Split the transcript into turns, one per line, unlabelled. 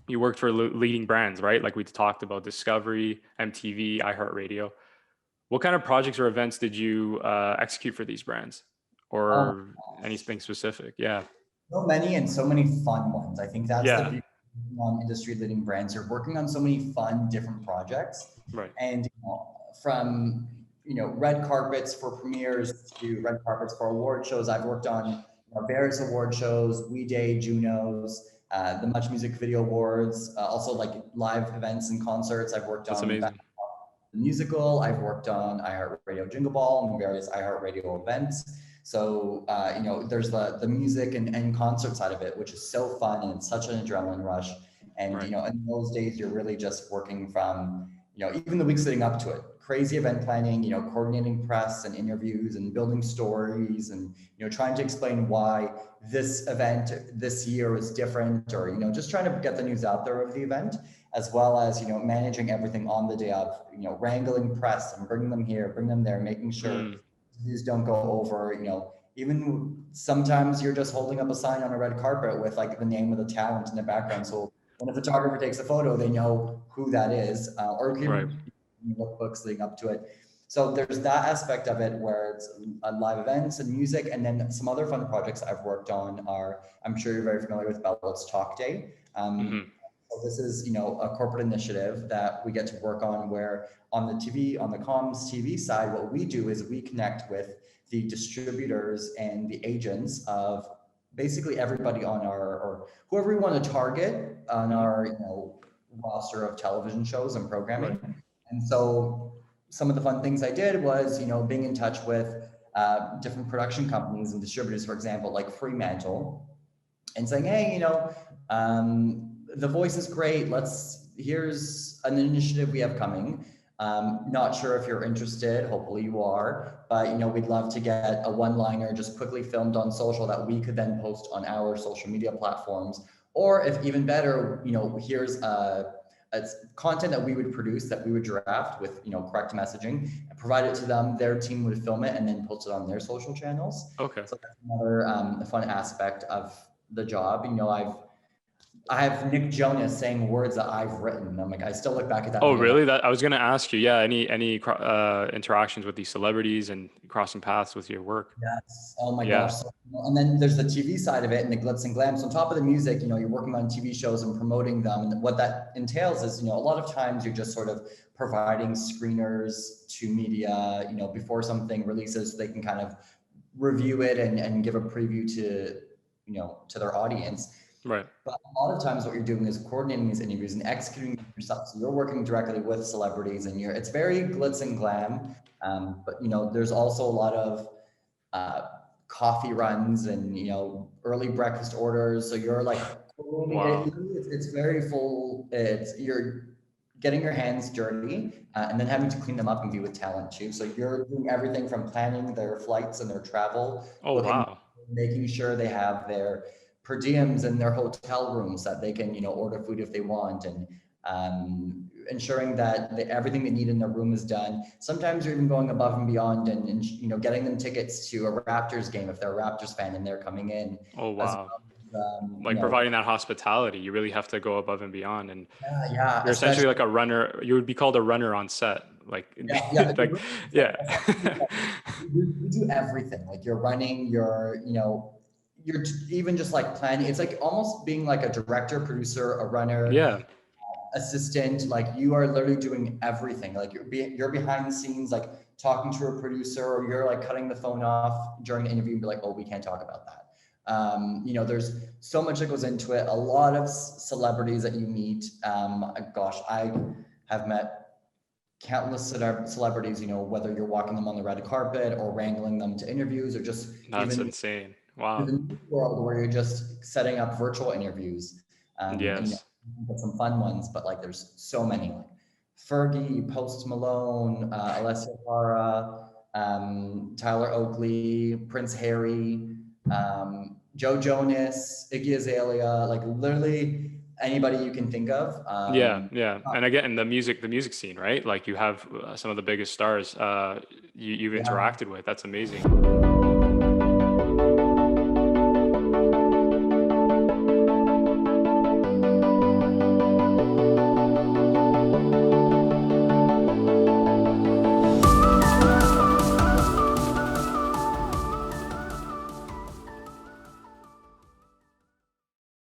you worked for leading brands, right? Like we talked about Discovery, MTV, iHeartRadio. What kind of projects or events did you execute for these brands,
Oh
or
my gosh.
anything specific? Yeah.
So many and so many fun ones. I think that's the
Yeah.
beauty on industry leading brands. You're working on so many fun different projects,
Right.
and from red carpets for premieres to red carpets for award shows. I've worked on various award shows, We Day, Junos, the Much Music Video Awards, also like live events and concerts. I've worked
That's
on
amazing.
the musical. I've worked on iHeartRadio Jingle Ball and various iHeartRadio events. So there's the music and concert side of it, which is so fun and it's such an adrenaline rush. And
Right.
in those days, you're really just working from even the weeks leading up to it, crazy event planning, coordinating press and interviews and building stories and trying to explain why this event this year is different, or just trying to get the news out there of the event, as well as managing everything on the day of, wrangling press and bringing them here, bring them there, making sure
Mm,
these don't go over. Even sometimes you're just holding up a sign on a red carpet with like the name of the talent in the background, so when a photographer takes a photo, they know who that is, or
right.
even lookbooks leading up to it. So there's that aspect of it where it's live events and music, and then some other fun projects I've worked on are, I'm sure you're very familiar with Bell's Talk Day.
Hmm.
So this is, a corporate initiative that we get to work on where on the TV, on the comms TV side, what we do is we connect with the distributors and the agents of basically everybody on our, or whoever we want to target on
Hmm.
our, roster of television shows and
Right.
programming. And so some of the fun things I did was, being in touch with different production companies and distributors, for example, like Fremantle, and saying, hey, The Voice is great. Here's an initiative we have coming. Not sure if you're interested. Hopefully you are, but we'd love to get a one-liner just quickly filmed on social that we could then post on our social media platforms. Or if even better, here's a content that we would produce, that we would draft with correct messaging, and provide it to them. Their team would film it and then post it on their social channels.
Okay.
So that's another fun aspect of the job. I have Nick Jonas saying words that I've written. I'm like, I still look back at that
Oh,
video. I'm like,
really? That I was gonna ask you. Yeah. Any interactions with these celebrities and crossing paths with your work?
yes. Oh my
Yeah.
gosh. So, and then there's the TV side of it and the glitz and glam. So on top of the music, you're working on TV shows and promoting them. And what that entails is, a lot of times you're just sort of providing screeners to media, before something releases, so they can kind of review it and give a preview to, to their audience.
Right.
But a lot of times what you're doing is coordinating these interviews and executing them yourself. So you're working directly with celebrities and it's very glitz and glam. But there's also a lot of uh, coffee runs and, early breakfast orders. So you're like,
Wow.
it's very full. You're getting your hands dirty and then having to clean them up and be with talent too. So you're doing everything from planning their flights and their travel,
Oh,
booking,
wow.
making sure they have their per diems in their hotel rooms that they can, order food if they want, and ensuring that everything they need in their room is done. Sometimes you're even going above and beyond and getting them tickets to a Raptors game if they're a Raptors fan and they're coming in,
Oh,
as
wow.
well as,
Like providing that hospitality, you really have to go above and beyond. And
yeah, yeah,
you're essentially
especially,
like a runner. You would be called a runner on set. Like,
yeah, yeah.
like, yeah.
You do everything. Like you're running, you're even just like planning. It's like almost being like a director, producer, a runner,
Yeah.
assistant. Like you are literally doing everything. Like you're behind the scenes, like talking to a producer, or you're like cutting the phone off during the interview and be like, oh, we can't talk about that. There's so much that goes into it. A lot of celebrities that you meet. Gosh, I have met countless celebrities, whether you're walking them on the red carpet or wrangling them to interviews, or just
That's
even
insane.
to
Wow.
the new world where you're just setting up virtual interviews. And
Yes.
get some fun ones, but like there's so many, like Fergie, Post Malone, Alessia Cara, Tyler Oakley, Prince Harry, Joe Jonas, Iggy Azalea, like literally anybody you can think of.
Yeah, yeah. And again, the music scene, right? Like you have some of the biggest stars you've
Yeah.
interacted with. That's amazing.